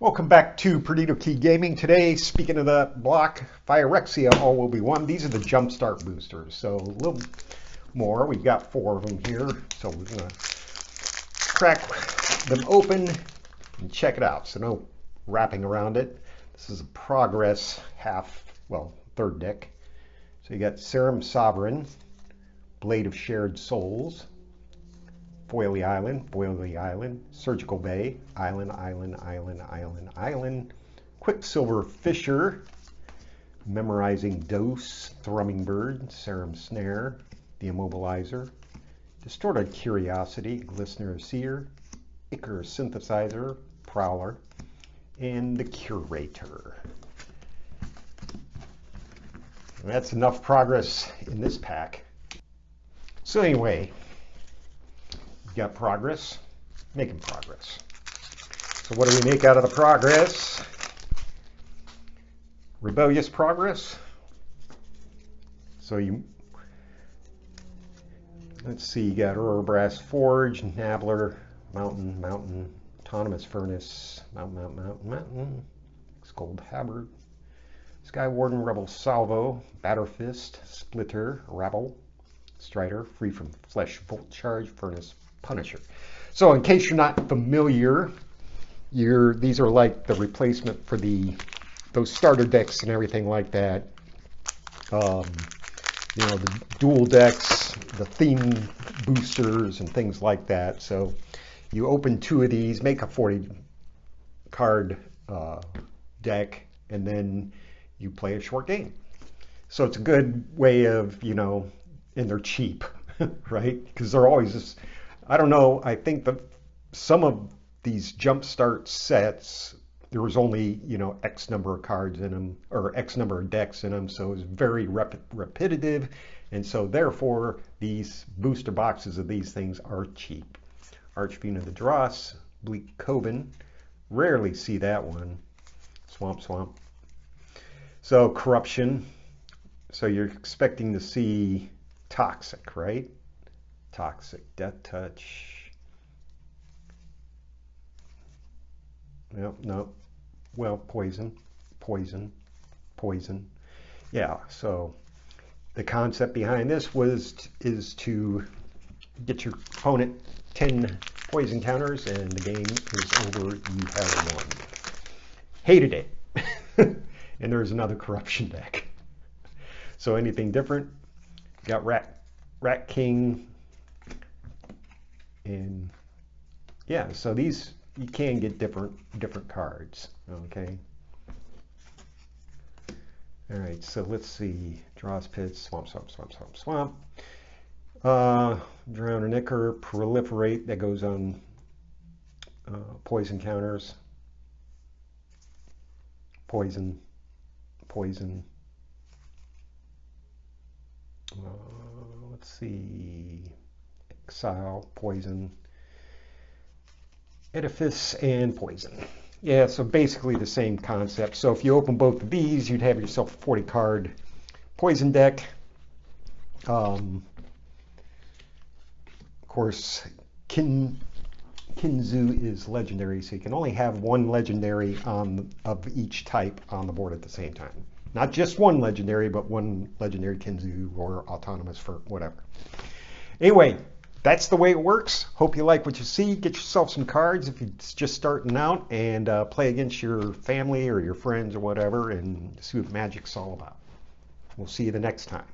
Welcome back to Perdido Key Gaming. Today, speaking of the block, Phyrexia all will be one. These are the Jumpstart boosters. So a little more. We've got 4 of them here. So we're going to crack them open and check it out. So no wrapping around it. This is a progress third deck. So you got Serum Sovereign, Blade of Shared Souls, Foily Island, Surgical Bay, Island, Quicksilver Fisher, Memorizing Dose, Thrumming Bird, Serum Snare, the Immobilizer, Distorted Curiosity, Glistener Seer, Icarus Synthesizer, Prowler, and the Curator. And that's enough progress in this pack. So anyway, got progress, making progress. So what do we make out of the progress? Rebellious progress. So let's see, you got Aurora Brass Forge, Nabbler, Mountain, Autonomous Furnace, Mountain, Scold Habard, Sky Warden, Rebel Salvo, Batterfist, Splitter, Rabble, Strider, Free from Flesh, Volt Charge, Furnace, Punisher. So in case you're not familiar, these are like the replacement for those starter decks and everything like that. The dual decks, the theme boosters and things like that. So you open 2 of these, make a 40 card deck, and then you play a short game. So it's a good way of, and they're cheap, right? Because they're always just, I don't know, I think that some of these Jumpstart sets, there was only, X number of cards in them, or X number of decks in them, so it was very repetitive, and so therefore these booster boxes of these things are cheap. Archfiend of the Dross, Bleak Coven, rarely see that one. Swamp. So Corruption, so you're expecting to see Toxic, right? Toxic, Death Touch. No. Well, Poison. Yeah, so the concept behind this is to get your opponent 10 poison counters, and the game is over. You have won. Hated it. And there's another Corruption deck. So anything different? Got Rat King. And yeah, so these, you can get different cards. Okay. All right, so let's see. Dross Pit, Swamp. Drown and Ichor, Proliferate, that goes on poison counters. Poison. Let's see. Exile, Poison, Edifice, and Poison. Yeah, so basically the same concept. So if you open both of these, you'd have yourself a 40 card poison deck. Of course, Kinzu is legendary, so you can only have 1 legendary of each type on the board at the same time. Not just 1 legendary, but 1 legendary Kinzu or autonomous for whatever. Anyway, that's the way it works. Hope you like what you see. Get yourself some cards if you're just starting out, and play against your family or your friends or whatever, and see what magic's all about. We'll see you the next time.